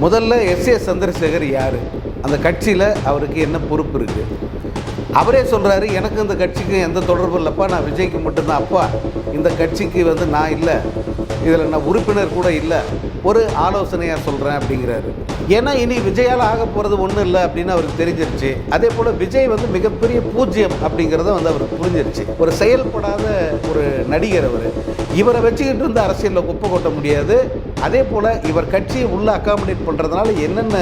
முதல்ல சந்திரசேகர் யார், அந்த கட்சியில் அவருக்கு என்ன பொறுப்பு இருக்குது? அவரே சொல்கிறாரு, எனக்கு இந்த கட்சிக்கு எந்த தொடர்பும் இல்லைப்பா, நான் விஜய்க்கு மட்டும்தான் அப்பா, இந்த கட்சிக்கு நான் இல்லை, இதில் நான் உறுப்பினர் கூட இல்லை, ஒரு ஆலோசனையாக சொல்கிறேன் அப்படிங்கிறாரு. ஏன்னா இனி விஜயால் ஆக போகிறது ஒன்றும் இல்லை அப்படின்னு அவருக்கு தெரிஞ்சிருச்சு. அதே போல் விஜய் மிகப்பெரிய பூஜ்யம் அப்படிங்கிறத அவருக்கு புரிஞ்சிருச்சு. ஒரு செயல்படாத ஒரு நடிகர் அவர். இவரை வச்சுக்கிட்டு அரசியலில் குப்பை கொட்ட முடியாது. அதே போல் இவர் கட்சியை உள்ளே அக்காமடேட் பண்ணுறதுனால என்னென்ன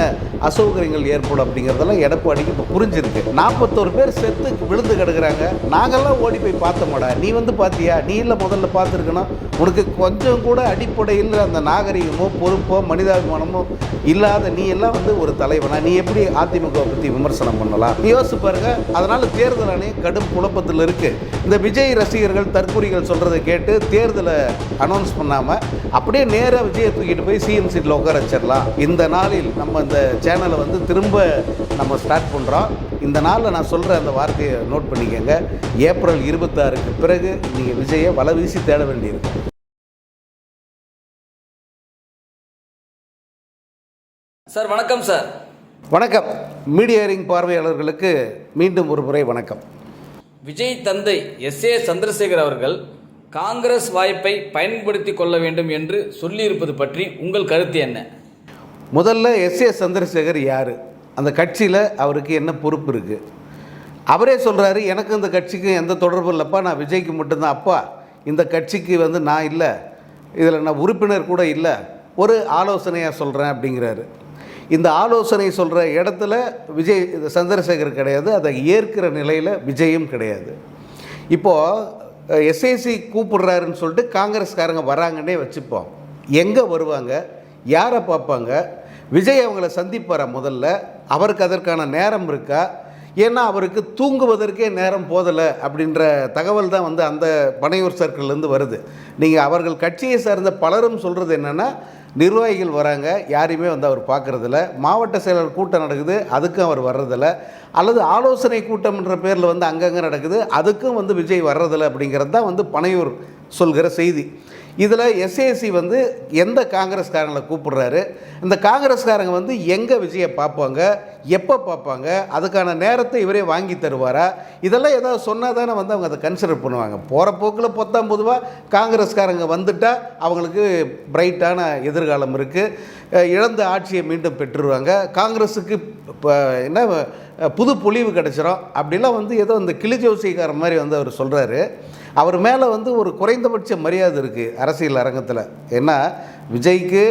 அசௌகரியங்கள் ஏற்படும் அப்படிங்கிறதெல்லாம் எடப்பாடிக்கு இப்போ புரிஞ்சிருக்கு. 41 பேர் செத்து விழுந்து கிடக்குறாங்க. நாங்கள்லாம் ஓடி போய் பார்த்தோமாடா, நீ பார்த்தியா? நீ இல்லை முதல்ல பார்த்துருக்கணும். உனக்கு கொஞ்சம் கூட அடிப்படையில் அந்த நாகரிகமோ பொறுப்போ மனிதாபிமானமோ இல்லாத நீ எல்லாம் ஒரு தலைவனா? நீ எப்படி அதிமுக பற்றி விமர்சனம் பண்ணலாம்? நீ யோசிச்சு பாருங்க. அதனால் தேர்தல் ஆணையம் கடும் குழப்பத்தில் இருக்குது. இந்த விஜய் ரசிகர்கள் தற்கூரிகள் சொல்கிறத கேட்டு தேர்தலை அனௌன்ஸ் பண்ணாமல் அப்படியே நேராக விஜயை தூக்கிட்டு போய் சிஎம் சீட்டில் உட்கார வச்சிடலாம். இந்த நாளில் நம்ம இந்த சேனலை திரும்ப நம்ம ஸ்டார்ட் பண்ணுறோம். இந்த நாளில் நான் சொல்கிற அந்த வார்த்தையை நோட் பண்ணிக்கங்க. ஏப்ரல் 26க்கு பிறகு நீங்கள் விஜயை வலை வீசி தேட வேண்டியிருக்கு. சார் வணக்கம். சார் வணக்கம். மீடியாரிங் பார்வையாளர்களுக்கு மீண்டும் ஒரு முறை வணக்கம். விஜய் தந்தை சந்திரசேகர் அவர்கள் காங்கிரஸ் வாய்ப்பை பயன்படுத்தி கொள்ள வேண்டும் என்று சொல்லியிருப்பது பற்றி உங்கள் கருத்து என்ன? முதல்ல சந்திரசேகர் யார், அந்த கட்சியில் அவருக்கு என்ன பொறுப்பு இருக்குது? அவரே சொல்கிறாரு, எனக்கு இந்த கட்சிக்கு எந்த தொடர்பும் இல்லைப்பா, நான் விஜய்க்கு மட்டும்தான் அப்பா, இந்த கட்சிக்கு நான் இல்லை, இதில் நான் உறுப்பினர் கூட இல்லை, ஒரு ஆலோசனையாக சொல்கிறேன் அப்படிங்கிறாரு. இந்த ஆலோசனை சொல்கிற இடத்துல விஜய் சந்திரசேகர் கிடையாது, அதை ஏற்கிற நிலையில் விஜயும் கிடையாது. இப்போது எஸ்ஐசி கூப்பிடுறாருன்னு சொல்லிட்டு காங்கிரஸ்காரங்க வராங்கன்னே வச்சுப்போம். எங்கே வருவாங்க, யாரை பார்ப்பாங்க? விஜய் அவங்கள சந்திப்பாரா? முதல்ல அவருக்கு அதற்கான நேரம் இருக்கா? ஏன்னா அவருக்கு தூங்குவதற்கே நேரம் போதலை அப்படின்ற தகவல் தான் அந்த பனையூர் சர்க்கிள்லேருந்து வருது. நீங்கள் அவர்கள் கட்சியை சார்ந்த பலரும் சொல்கிறது என்னென்னா, நிர்வாகிகள் வராங்க, யாரையுமே அவர் பார்க்குறதில்ல. மாவட்ட செயலர் கூட்டம் நடக்குது, அதுக்கும் அவர் வர்றதில்ல. அல்லது ஆலோசனை கூட்டம்ன்ற பேரில் அங்கங்கே நடக்குது, அதுக்கும் விஜய் வர்றதில்லை அப்படிங்கிறது தான் பனையூர் சொல்கிற செய்தி. இதில் எஸ்ஏசி எந்த காங்கிரஸ்காரங்களை கூப்பிடுறாரு? இந்த காங்கிரஸ்காரங்க எங்கே விஜயை பார்ப்பாங்க, எப்போ பார்ப்பாங்க, அதுக்கான நேரத்தை இவரே வாங்கி தருவாரா? இதெல்லாம் ஏதாவது சொன்னால் தானே அவங்க அதை கன்சிடர் பண்ணுவாங்க. போகிற போக்கில் பொத்தாம் பொதுவாக காங்கிரஸ்காரங்க வந்துட்டால் அவங்களுக்கு பிரைட்டான எதிர்காலம் இருக்குது, இழந்த ஆட்சியை மீண்டும் பெற்றுருவாங்க, காங்கிரஸுக்கு என்ன புது பொலிவு கிடச்சிரும் அப்படிலாம் ஏதோ இந்த கிளிஜோசிக்கார மாதிரி அவர் சொல்கிறாரு. அவர் மேலே ஒரு குறைந்தபட்ச மரியாதை இருக்குது அரசியல் அரங்கத்தில். ஏன்னா விஜய்க்கு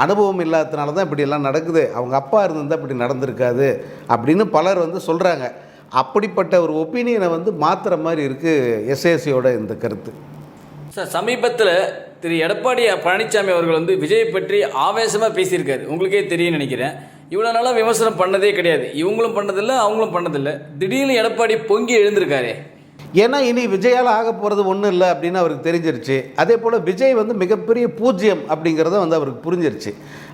அனுபவம் இல்லாததுனால தான் இப்படியெல்லாம் நடக்குது, அவங்க அப்பா இருந்திருந்தால் இப்படி நடந்திருக்காது அப்படின்னு பலர் சொல்கிறாங்க. அப்படிப்பட்ட ஒரு ஒப்பீனியனை மாற்றுற மாதிரி இருக்குது எஸ்ஏசியோட இந்த கருத்து. சார் சமீபத்தில் திரு எடப்பாடி பழனிசாமி அவர்கள் விஜயை பற்றி ஆவேசமாக பேசியிருக்காரு. உங்களுக்கே தெரியும் நினைக்கிறேன். இவ்வளோ நாளாக விமர்சனம் பண்ணதே கிடையாது, இவங்களும் பண்ணதில்லை அவங்களும் பண்ணதில்லை. திடீர்னு எடப்பாடி பொங்கி எழுந்திருக்காரு. ஏன்னா இனி விஜயால் ஆக போகிறது ஒன்றும் இல்லை அப்படின்னு அவருக்கு தெரிஞ்சிருச்சு. அதே போல் விஜய் மிகப்பெரிய பூஜ்யம் அப்படிங்கிறத அவருக்கு புரிஞ்சிருச்சு.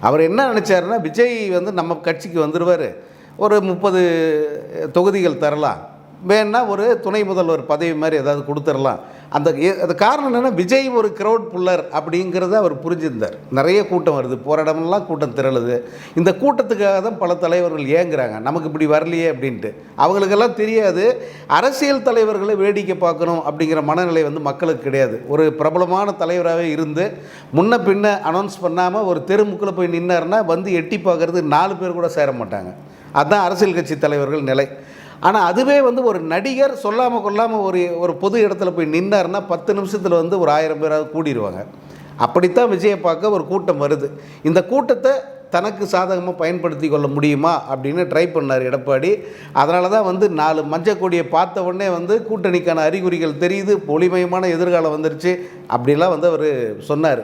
அவர் என்ன நினச்சாருன்னா, விஜய் நம்ம கட்சிக்கு வந்துடுவார், ஒரு 30 தொகுதிகள் தரலாம், வேணா ஒரு துணை முதல்வர் பதவி மாதிரி ஏதாவது கொடுத்துடலாம். அது காரணம் என்னென்னா, விஜய் ஒரு க்ரௌட் புல்லர் அப்படிங்கிறத அவர் புரிஞ்சிருந்தார். நிறைய கூட்டம் வருது, போகிற இடமெல்லாம் கூட்டம் திரளுது. இந்த கூட்டத்துக்காக தான் பல தலைவர்கள் ஏங்குறாங்க, நமக்கு இப்படி வரலையே அப்படின்ட்டு. அவங்களுக்கெல்லாம் தெரியாது, அரசியல் தலைவர்களை வேடிக்கை பார்க்கணும் அப்படிங்கிற மனநிலை மக்களுக்கு கிடையாது. ஒரு பிரபலமான தலைவராகவே இருந்து முன்ன பின்ன அனௌன்ஸ் பண்ணாமல் ஒரு தெருமுக்கில் போய் நின்னார்னா எட்டி பார்க்குறது 4 பேர் கூட சேர மாட்டாங்க. அதுதான் அரசியல் கட்சி தலைவர்கள் நிலை. ஆனால் அதுவே ஒரு நடிகர் சொல்லாமல் கொள்ளாமல் ஒரு பொது இடத்துல போய் நின்னார்னா 10 நிமிஷத்தில் ஒரு 1000 பேராக கூடிடுவாங்க. அப்படித்தான் விஜயை பார்க்க ஒரு கூட்டம் வருது. இந்த கூட்டத்தை தனக்கு சாதகமாக பயன்படுத்தி கொள்ள முடியுமா அப்படின்னு ட்ரை பண்ணார் எடப்பாடி. அதனால தான் 4 மஞ்சள் கொடியை பார்த்த உடனே கூட்டணிக்கான அறிகுறிகள் தெரியுது, ஒளிமயமான எதிர்காலம் வந்துருச்சு அப்படிலாம் அவர் சொன்னார்.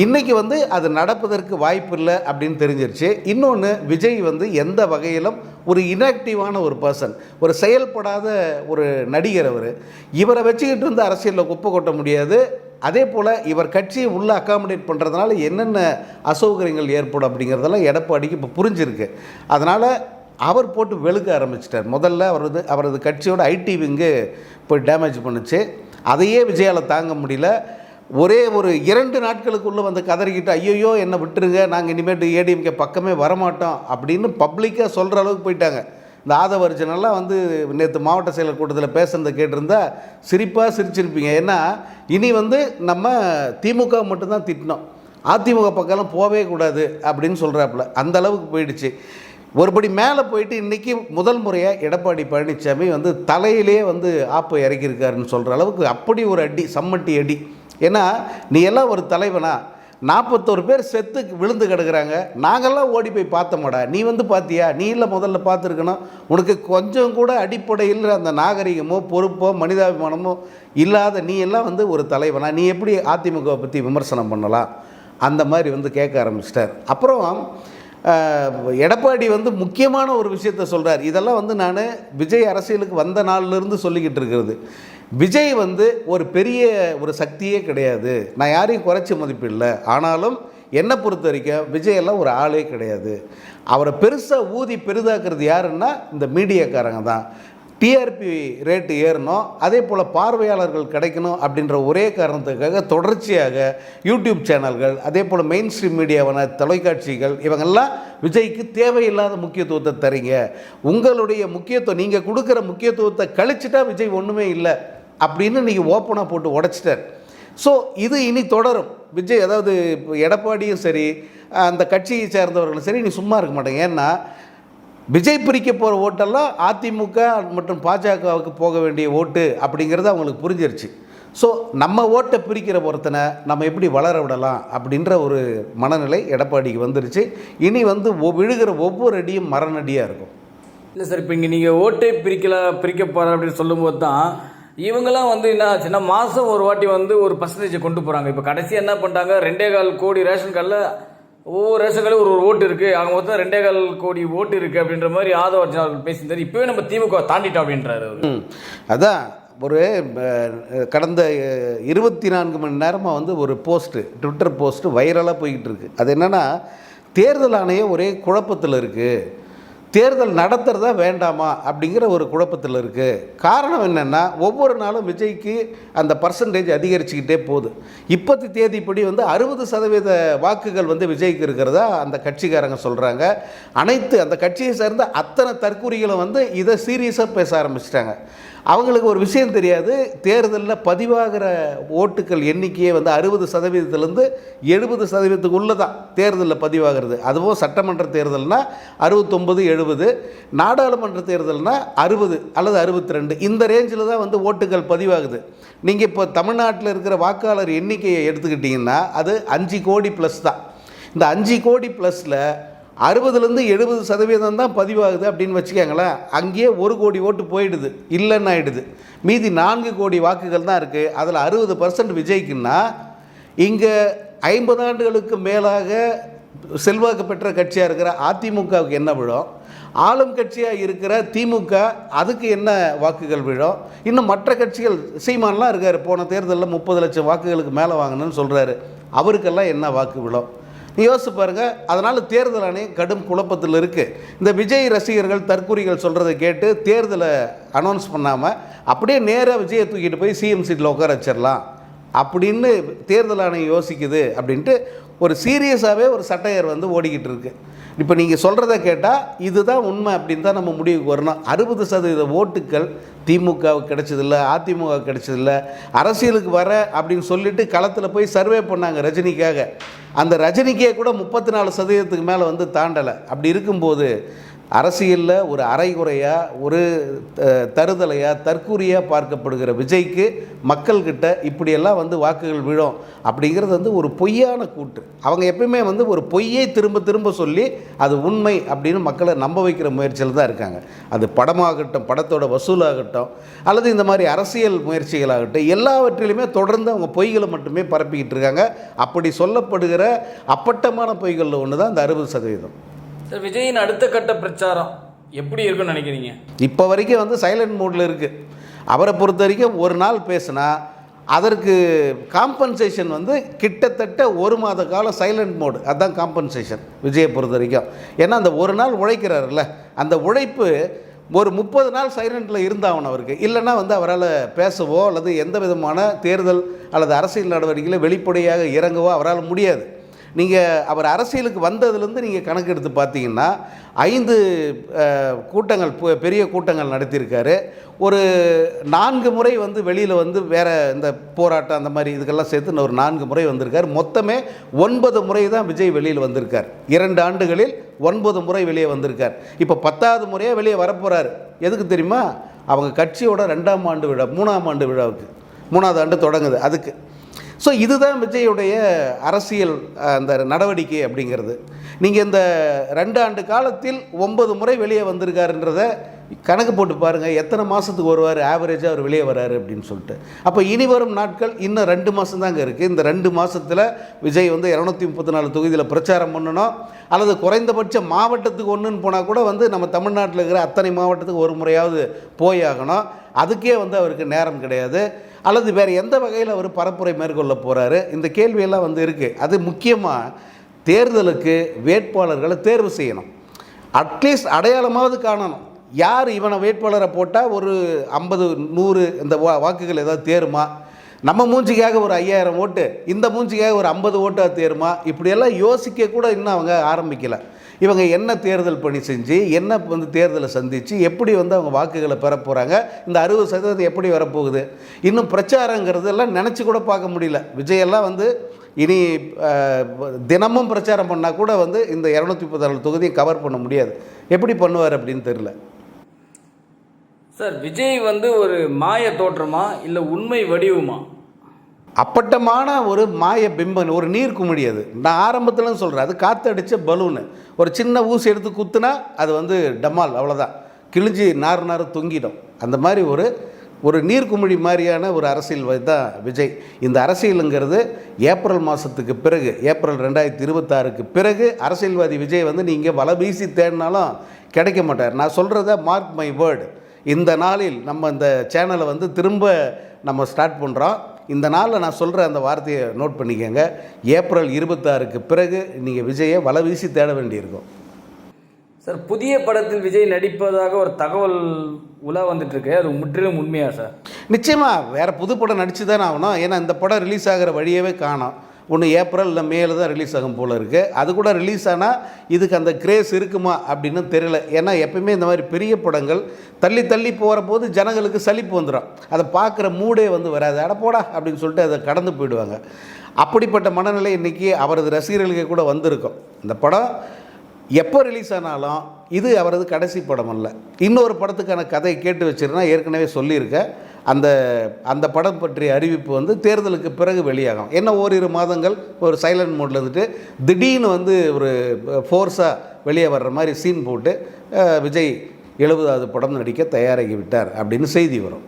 இன்றைக்கி அது நடப்பதற்கு வாய்ப்பு இல்லை அப்படின்னு தெரிஞ்சிருச்சு. இன்னொன்று, விஜய் எந்த வகையிலும் ஒரு இன்ஆக்டிவான ஒரு பர்சன், ஒரு செயல்படாத ஒரு நடிகர் அவர். இவரை வச்சுக்கிட்டு அரசியலில் குப்பை கொட்ட முடியாது. அதே போல் இவர் கட்சியை உள்ளே அக்காமடேட் பண்ணுறதுனால என்னென்ன அசௌகரியங்கள் ஏற்படும் அப்படிங்கிறதெல்லாம் எடப்பாடிக்கு இப்போ புரிஞ்சிருக்கு. அதனால் அவர் போட்டு வெளுக்க ஆரம்பிச்சிட்டார். முதல்ல அவரது கட்சியோட ஐடி விங்கு போய் டேமேஜ் பண்ணுச்சு. அதையே விஜயால் தாங்க முடியல. ஒரே ஒரு 2 நாட்களுக்குள்ளே வந்து கதறிக்கிட்டு ஐயோ என்னை விட்டுருங்க, நாங்கள் இனிமேட்டு ஏடிஎம்கே பக்கமே வரமாட்டோம் அப்படின்னு பப்ளிக்காக சொல்கிற அளவுக்கு போயிட்டாங்க. இந்த ஆதவ அர்ஜுனெல்லாம் வந்து நேற்று மாவட்ட செயலர் கூட்டத்தில் பேசுனதை கேட்டிருந்தா சிரிப்பாக சிரிச்சிருப்பீங்க. ஏன்னா இனி வந்து நம்ம திமுக மட்டும்தான் திட்டினோம், அதிமுக பக்கம்லாம் போகவே கூடாது அப்படின்னு சொல்கிறாப்புல. அந்த அளவுக்கு போயிடுச்சு. ஒருபடி மேலே போயிட்டு இன்றைக்கி முதல் முறையாக எடப்பாடி பழனிசாமி வந்து தலையிலே வந்து ஆப்பை இறக்கியிருக்காருன்னு சொல்கிற அளவுக்கு அப்படி ஒரு அடி, சம்மட்டி அடி. ஏன்னா நீ எல்லாம் ஒரு தலைவனா, 41 பேர் செத்து விழுந்து கிடக்குறாங்க, நாங்கள்லாம் ஓடி போய் பார்த்தோமாடா, நீ வந்து பார்த்தியா? நீ இல்லை முதல்ல பார்த்துருக்கணும். உனக்கு கொஞ்சம் கூட அடிப்படையில் அந்த நாகரிகமோ பொறுப்போ மனிதாபிமானமோ இல்லாத நீ எல்லாம் வந்து ஒரு தலைவனா, நீ எப்படி அதிமுகவை பற்றி விமர்சனம் பண்ணலாம்? அந்த மாதிரி வந்து கேட்க ஆரம்பிச்சிட்டார். அப்புறம் எடப்பாடி வந்து முக்கியமான ஒரு விஷயத்த சொல்கிறார். இதெல்லாம் வந்து நான் விஜய் அரசியலுக்கு வந்த நாள்லேருந்து சொல்லிக்கிட்டு இருக்கிறது. விஜய் வந்து ஒரு பெரிய ஒரு சக்தியே கிடையாது, நான் யாரையும் குறைச்சி மதிப்பில்லை. ஆனாலும் என்னை பொறுத்த வரைக்கும் விஜயெல்லாம் ஒரு ஆளே கிடையாது. அவரை பெருசாக ஊதி பெரிதாக்குறது யாருன்னா இந்த மீடியாக்காரங்க தான். டிஆர்பி ரேட்டு ஏறணும், அதே போல் பார்வையாளர்கள் கிடைக்கணும் அப்படின்ற ஒரே காரணத்துக்காக தொடர்ச்சியாக யூடியூப் சேனல்கள், அதே போல் மெயின் ஸ்ட்ரீம் மீடியாவான தொலைக்காட்சிகள் இவங்கெல்லாம் விஜய்க்கு தேவையில்லாத முக்கியத்துவத்தை தரீங்க. உங்களுடைய முக்கியத்துவம், நீங்கள் கொடுக்குற முக்கியத்துவத்தை கழிச்சிட்டா விஜய் ஒன்றுமே இல்லை அப்படின்னு நீங்கள் ஓப்பனாக போட்டு உடைச்சிட்டார். ஸோ இது இனி தொடரும். விஜய், அதாவது எடப்பாடியும் சரி அந்த கட்சியை சேர்ந்தவர்களும் சரி, நீ சும்மா இருக்க மாட்டேங்க. ஏன்னா விஜய் பிரிக்க போகிற ஓட்டெல்லாம் அதிமுக மற்றும் பாஜகவுக்கு போக வேண்டிய ஓட்டு அப்படிங்கிறது அவங்களுக்கு புரிஞ்சிருச்சு. ஸோ நம்ம ஓட்டை பிரிக்கிற ஒருத்தனை நம்ம எப்படி வளர விடலாம் அப்படின்ற ஒரு மனநிலை எடப்பாடிக்கு வந்துருச்சு. இனி வந்து விழுகிற ஒவ்வொரு அடியும் மரணடியாக இருக்கும். இல்லை சார், இப்போ இங்கே நீங்கள் ஓட்டை பிரிக்க போகிற அப்படின்னு சொல்லும்போது தான் இவங்கெல்லாம் வந்து என்ன ஆச்சுன்னா மாதம் ஒரு வாட்டி வந்து ஒரு பர்சன்டேஜை கொண்டு போகிறாங்க. இப்போ கடைசியாக என்ன பண்ணிட்டாங்க, 2.25 கோடி ரேஷன் கார்டில் ஒவ்வொரு ரேஷன் கார்டில் ஒரு ஓட்டு இருக்குது, அவங்க மொத்தம் 2.25 கோடி ஓட்டு இருக்குது அப்படின்ற மாதிரி ஆதவ அர்ஜுனா அவர்கள் பேசியிருந்தார். இப்போவே நம்ம திமுக தாண்டிட்டோம் அப்படின்றாரு. அதான் ஒரு கடந்த 24 மணி நேரமாக வந்து ஒரு போஸ்ட்டு, ட்விட்டர் போஸ்ட்டு வைரலாக போய்கிட்டு இருக்குது. அது என்னென்னா, தேர்தல் ஆணையம் ஒரே குழப்பத்தில் இருக்குது, தேர்தல் நடத்துகிறதா வேண்டாமா அப்படிங்கிற ஒரு குழப்பத்தில் இருக்குது. காரணம் என்னென்னா, ஒவ்வொரு நாளும் விஜய்க்கு அந்த பர்சன்டேஜ் அதிகரிச்சுக்கிட்டே போகுது. இப்போத்தி தேதிப்படி வந்து 60% வாக்குகள் வந்து விஜய்க்கு இருக்கிறதா அந்த கட்சிக்காரங்க சொல்கிறாங்க. அனைத்து அந்த கட்சியை சேர்ந்த அத்தனை தற்கூறிகளும் வந்து இதை சீரியஸாக பேச ஆரம்பிச்சிட்டாங்க. அவங்களுக்கு ஒரு விஷயம் தெரியாது, தேர்தலில் பதிவாகிற ஓட்டுக்கள் எண்ணிக்கையே வந்து 60%லேருந்து 70% தான் தேர்தலில் பதிவாகிறது. அதுவும் சட்டமன்ற தேர்தல்னால் 69, 70, நாடாளுமன்ற தேர்தல்னால் 60 அல்லது 62 இந்த ரேஞ்சில் தான் வந்து ஓட்டுகள் பதிவாகுது. நீங்கள் இப்போ தமிழ்நாட்டில் இருக்கிற வாக்காளர் எண்ணிக்கையை எடுத்துக்கிட்டிங்கன்னா அது 5 கோடி ப்ளஸ் தான். இந்த 5 கோடி ப்ளஸில் 60லேருந்து 70% தான் பதிவாகுது அப்படின்னு வச்சுக்கோங்களேன். அங்கேயே 1 கோடி ஓட்டு போயிடுது, இல்லைன்னு ஆகிடுது. மீதி 4 கோடி வாக்குகள் தான் இருக்குது. அதில் 60% விஜய்க்குன்னா இங்கே 50 ஆண்டுகளுக்கு மேலாக செல்வாக்கு பெற்ற கட்சியாக இருக்கிற அதிமுகவுக்கு என்ன விழும், ஆளும் கட்சியாக இருக்கிற திமுக அதுக்கு என்ன வாக்குகள் விழும், இன்னும் மற்ற கட்சிகள், சீமான்லாம் இருக்கார், போன தேர்தலில் 30 லட்சம் வாக்குகளுக்கு மேலே வாங்கணும்னு சொல்கிறாரு, அவருக்கெல்லாம் என்ன வாக்கு விழும் யோசிச்சு பாருங்கள். அதனால் தேர்தல் ஆணையம் கடும் குழப்பத்தில் இருக்குது. இந்த விஜய் ரசிகர்கள் தற்கூறிகள் சொல்கிறத கேட்டு தேர்தலை அனௌன்ஸ் பண்ணாமல் அப்படியே நேராக விஜயை தூக்கிட்டு போய் சிஎம் சீட்டில் உட்கார வச்சிடலாம் அப்படின்னு தேர்தல் ஆணையம் யோசிக்குது அப்படின்ட்டு ஒரு சீரியஸாகவே ஒரு சட்டையர் வந்து ஓடிக்கிட்டு இருக்கு. இப்போ நீங்கள் சொல்கிறத கேட்டால் இதுதான் உண்மை அப்படின்னு தான் நம்ம முடிவுக்கு வரணும். 60% ஓட்டுக்கள் திமுகவுக்கு கிடைச்சதில்லை, அதிமுக கிடைச்சதில்லை. அரசியலுக்கு வர அப்படின்னு சொல்லிட்டு களத்தில் போய் சர்வே பண்ணாங்க ரஜினிக்காக. அந்த ரஜினிக்கே கூட 34% மேலே வந்து தாண்டலை. அப்படி இருக்கும்போது அரசியலில் ஒரு அரைகுறையாக, ஒரு தருதலையாக, தற்கூறியாக பார்க்கப்படுகிற விஜய்க்கு மக்கள்கிட்ட இப்படியெல்லாம் வந்து வாக்குகள் விழும் அப்படிங்கிறது வந்து ஒரு பொய்யான கூற்று. அவங்க எப்பயுமே வந்து ஒரு பொய்யை திரும்ப திரும்ப சொல்லி அது உண்மை அப்படின்னு மக்களை நம்ப வைக்கிற முயற்சியில் தான் இருக்காங்க. அது படமாகட்டும், படத்தோட வசூலாகட்டும், அல்லது இந்த மாதிரி அரசியல் முயற்சிகளாகட்டும், எல்லாவற்றிலுமே தொடர்ந்து அவங்க பொய்களை மட்டுமே பரப்பிக்கிட்டு இருக்காங்க. அப்படி சொல்லப்படுகிற அப்பட்டமான பொய்களில் ஒன்று தான் இந்த 60%. சார், விஜயின் அடுத்த கட்ட பிரச்சாரம் எப்படி இருக்குன்னு நினைக்கிறீங்க? இப்போ வரைக்கும் வந்து சைலண்ட் மோடில் இருக்குது. அவரை பொறுத்த வரைக்கும் ஒரு நாள் பேசுனா அதற்கு காம்பன்சேஷன் வந்து கிட்டத்தட்ட 1 மாத காலம் சைலண்ட் மோடு, அதுதான் காம்பன்சேஷன் விஜயை பொறுத்த வரைக்கும். ஏன்னா அந்த ஒரு நாள் உழைக்கிறாருல்ல, அந்த உழைப்பு ஒரு 30 நாள் சைலண்டில் இருந்தாகணும் அவருக்கு. இல்லைன்னா வந்து அவரால் பேசவோ அல்லது எந்த விதமான தேர்தல் அல்லது அரசியல் நடவடிக்கையில் வெளிப்படையாக இறங்கவோ அவரால் முடியாது. நீங்கள் அவர் அரசியலுக்கு வந்ததுலேருந்து நீங்கள் கணக்கு எடுத்து பார்த்தீங்கன்னா 5 கூட்டங்கள் பெரிய கூட்டங்கள் நடத்தியிருக்காரு. ஒரு 4 முறை வந்து வெளியில் வந்து வேறு இந்த போராட்டம் அந்த மாதிரி இதுக்கெல்லாம் சேர்த்து ஒரு 4 முறை வந்திருக்கார். மொத்தமே 9 முறை தான் விஜய் வெளியில் வந்திருக்கார். 2 ஆண்டுகளில் 9 முறை வெளியே வந்திருக்கார். இப்போ 10வது முறையாக வெளியே வரப்போகிறார். எதுக்கு தெரியுமா? அவங்க கட்சியோட 2ஆம் ஆண்டு விழா, 3ஆம் ஆண்டு விழாவுக்கு, 3வது ஆண்டு தொடங்குது அதுக்கு. ஸோ இதுதான் விஜயுடைய அரசியல் அந்த நடவடிக்கை அப்படிங்கிறது. நீங்கள் இந்த 2 ஆண்டு காலத்தில் 9 முறை வெளியே வந்திருக்காருன்றத கணக்கு போட்டு பாருங்கள், எத்தனை மாதத்துக்கு வருவார் ஆவரேஜாக அவர் வெளியே வராரு அப்படின்னு சொல்லிட்டு. அப்போ இனி வரும் நாட்கள் இன்னும் 2 மாதம் தாங்க இருக்குது. இந்த 2 மாதத்தில் விஜய் வந்து 234 தொகுதியில் பிரச்சாரம் பண்ணணும், அல்லது குறைந்தபட்ச மாவட்டத்துக்கு ஒன்றுன்னு போனால் கூட வந்து நம்ம தமிழ்நாட்டில் இருக்கிற அத்தனை மாவட்டத்துக்கு ஒரு முறையாவது போயாகணும். அதுக்கே வந்து அவருக்கு நேரம் கிடையாது. அல்லது வேறு எந்த வகையில் அவர் பரப்புரை மேற்கொள்ள போகிறாரு, இந்த கேள்வியெல்லாம் வந்து இருக்குது. அது முக்கியமாக தேர்தலுக்கு வேட்பாளர்களை தேர்வு செய்யணும். அட்லீஸ்ட் அடையாளமாவது காணணும். யார் இவனை வேட்பாளரை போட்டால் ஒரு 50 100 இந்த வாக்குகள் ஏதாவது தேருமா, நம்ம மூஞ்சிக்காக ஒரு 5000 ஓட்டு, இந்த மூஞ்சிக்காக ஒரு 50 ஓட்டாக தேருமா, இப்படியெல்லாம் யோசிக்க கூட இன்னும் அவங்க ஆரம்பிக்கலை. இவங்க என்ன தேர்தல் பணி செஞ்சு, என்ன வந்து தேர்தலை சந்தித்து எப்படி வந்து அவங்க வாக்குகளை பெற போகிறாங்க, இந்த 60% எப்படி வரப்போகுது, இன்னும் பிரச்சாரங்கிறதெல்லாம் நினச்சி கூட பார்க்க முடியல. விஜயெல்லாம் வந்து இனி தினமும் பிரச்சாரம் பண்ணால் கூட வந்து இந்த 234 தொகுதியை கவர் பண்ண முடியாது. எப்படி பண்ணுவார் அப்படின்னு தெரில. சார், விஜய் வந்து ஒரு மாய தோற்றமா இல்லை உண்மை வடிவுமா? அப்பட்டமான ஒரு மாய பிம்பன், ஒரு நீர்க்குமிழி. அது நான் ஆரம்பத்தில் சொல்கிறேன், அது காற்றடித்த பலூனு. ஒரு சின்ன ஊசி எடுத்து குத்துனா அது வந்து டமால், அவ்வளோதான், கிழிஞ்சி நார் தொங்கிடும். அந்த மாதிரி ஒரு நீர்க்குமிழி மாதிரியான ஒரு அரசியல் தான் விஜய். இந்த அரசியலுங்கிறது ஏப்ரல் மாதத்துக்கு பிறகு, ஏப்ரல் 2026க்கு பிறகு அரசியல்வாதி விஜய் வந்து நீங்கள் வலை வீசி தேடினாலும் கிடைக்க மாட்டார். நான் சொல்கிறத மார்க் மை வேர்டு. இந்த நாளில் நம்ம இந்த சேனலை வந்து திரும்ப நம்ம ஸ்டார்ட் பண்ணுறோம். இந்த நாளில் நான் சொல்கிற அந்த வார்த்தையை நோட் பண்ணிக்கோங்க. ஏப்ரல் 26க்கு பிறகு நீங்கள் விஜயை வலை வீசி தேட வேண்டியிருக்கும். சார், புதிய படத்தில் விஜய் நடிப்பதாக ஒரு தகவல் உலா வந்துட்டுருக்கு, அது முற்றிலும் உண்மையா சார்? நிச்சயமாக வேறு புது படம் நடித்து தானே ஆகணும். ஏன்னா இந்த படம் ரிலீஸ் ஆகிற வழியவே காணோம். ஒன்று ஏப்ரல் இல்லை மேல தான் ரிலீஸ் ஆகும் போல் இருக்குது. அது கூட ரிலீஸ் ஆனால் இதுக்கு அந்த கிரேஸ் இருக்குமா அப்படின்னு தெரியல. ஏன்னா எப்பயுமே இந்த மாதிரி பெரிய படங்கள் தள்ளி தள்ளி போகிற போது ஜனங்களுக்கு சலிப்பு வந்துடும். அதை பார்க்குற மூடே வந்து வராது. அட போடா அப்படின்னு சொல்லிட்டு அதை கடந்து போயிடுவாங்க. அப்படிப்பட்ட மனநிலை இன்றைக்கி அவரது ரசிகர்களுக்கு கூட வந்திருக்கும். இந்த படம் எப்போ ரிலீஸ் ஆனாலும் இது அவரது கடைசி படம் அல்ல. இன்னொரு படத்துக்கான கதையை கேட்டு வச்சிருந்தா ஏற்கனவே சொல்லியிருக்கேன். அந்த படம் பற்றிய அறிவிப்பு வந்து தேர்தலுக்கு பிறகு வெளியாகும். என்ன ஓரிரு மாதங்கள் ஒரு சைலண்ட் மோடில் இருந்துட்டு திடீர்னு வந்து ஒரு ஃபோர்ஸாக வெளியே வர்ற மாதிரி சீன் போட்டு விஜய் 70வது படம் நடிக்க தயாராகி விட்டார் அப்படின்னு செய்தி வரும்.